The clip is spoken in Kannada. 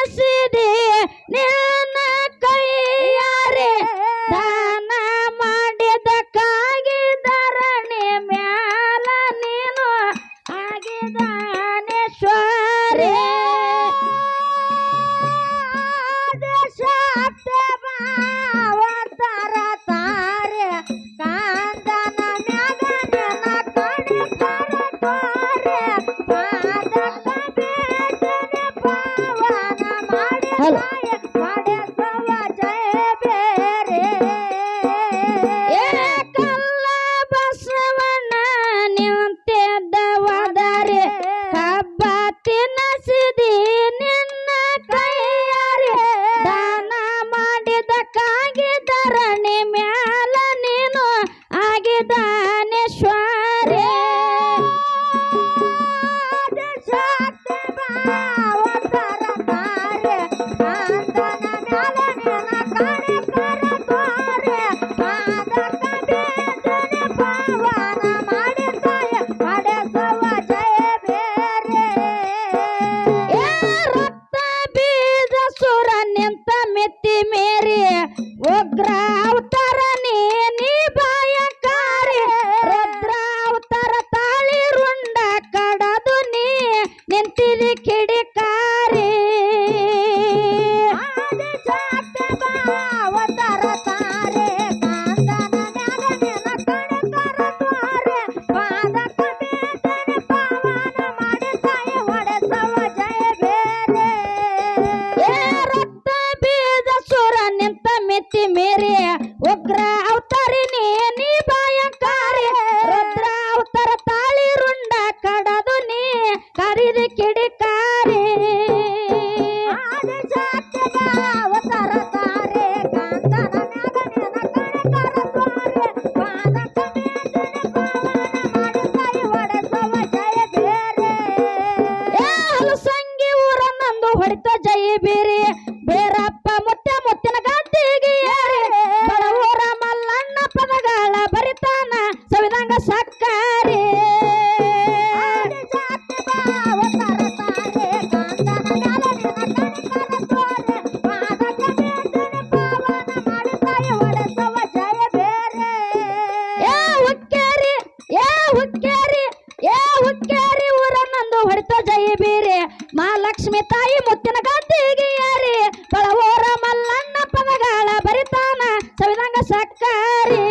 ತಿನ್ನಸಿದಿ ನಿನ್ನ ಕೈಯಾರೆ ದಾನ ಮಾಡಿದಕ್ಕಾಗಿ ಧರಣಿ ಮ್ಯಾಲ ನೀನು ಆಗಿದಾನೇಶ್ವರೇ ಅವತಾರ ತಾರೆ ಕಾಂದನ ಮ್ಯಾಗ ನಿನ್ನ ಕಡೆ ಕರತಾರೆ ಪಾದಕ ಬೇದನೆ ಪಾವನ ಮಾಡಿ ಮಾಡೆ ಸವ ಜಯ ಬೇರೆ ಕಲ್ಲ ಬಸವಣ್ಣ ನಿಂತಿದ್ದವಾದರೆ ಹಬ್ಬ ತಿನ್ನಸಿದಿ ನಿನ್ನ ಕೈಯಾರೆ ದಾನ ಮಾಡಿದಕ್ಕಾಗಿ ಧರಣಿ ಮ್ಯಾಲ ನೀನು ಆಗಿದಾನೇಶ್ವರೇ ಅವತಾರ ತಾರೆ ಕಾಂದನ ಮ್ಯಾಲ ನಿನ್ನ ಕಡೆ ಕರತಾರೆ ಪಾದಕ ಬೇದನೆ ಪಾವನ ಮಾಡಿ ಮಾಡೆ ಸವ ಜಯ ಬೇರೆ ರಕ್ತ ಬೀಜ ಸುರ ನಿಂತ ಮೆತ್ತಿ ಮೇರಿ ಉಗ್ರ ಅವತಾರ ನೀ ಭಯಕಾರಿ ರುದ್ರ ಅವತಾರ ತಾಳಿ ರುಂಡ ಕಡದು ನೀ ನಿಂತಿದಿ ಕಿಡಿಕಾರಿ ಅವತಾರ ತಾರೆ ಕಾಂದನ ಮ್ಯಾಗ ನಿನ್ನ ಕಡೆ ಕರತಾರೆ ಪಾದಕ ಬೇದನೆ ಪಾವನ ಮಾಡಿ ಒಡೆ ಸವ ಜಯ ಬೇರೆ ರಕ್ತ ಬೀಜ ಸುರ ನಿಂತ ಮೆತ್ತಿ ಮೇರಿ ಉಗ್ರ ಅವತಾರಿನಿ ನೀ ಭಯಕಾರಿ ರುದ್ರ ಅವತಾರ ತಾಳಿ ರುಂಡ ಕಡದು ನೀ ಕರಿದಿ ಕಿಡಿಕಾರಿ ಅವತಾರ ತಾರೆ ಕಾಂದನ ಮ್ಯಾಗ ನಿನ್ನ ಕಡೆ ಕರತಾರೆ ಪಾದಕ ಬೇದನೆ ಪಾವನ ಮಾಡಿ ಒಡೆ ಸವ ಜಯ ಬೇರೆ ಹಲಸಂಗಿ ಊರ ನಂದು ಹೊಡಿತ ಜಯ ಬೇರೆ ಬೇರಪ್ಪ ಮುತ್ತಿನ ಗದ್ದಿಗೆ ಏರಿ ಬಡವೂರ ಮಲ್ಲಣ್ಣ ಪದಗಳ ಬರಿತಾನ ಸವಿದಂಗ ಸಕ್ಕರೆ ಅವತಾರ ತಾರೆ ಕಾಂದನ ಮ್ಯಾಲ ನಿನ್ನ ಕಡೆ ಕರತಾರೆ ಪಾದಕ ಬೇದನೆ ಪಾವನ ಮಾಡಿ ಒಡೆ ಸವ ಜಯ ಬೇರೆ ಹುಕ್ಕೇರಿ ಊರ ನಂದು ಹೊಡಿತ ಜಯ ಬೇರೆ ಮಹಾಲಕ್ಷ್ಮಿ ತಾಯಿ ಮುತ್ತಿನ ಗದ್ದಿಗೆ ಏರಿ ಬಳವೋರ ಮಲ್ಲಣ್ಣ ಪದಗಳ ಬರಿತಾನ ಸವಿದಂಗ ಸಕ್ಕರೆ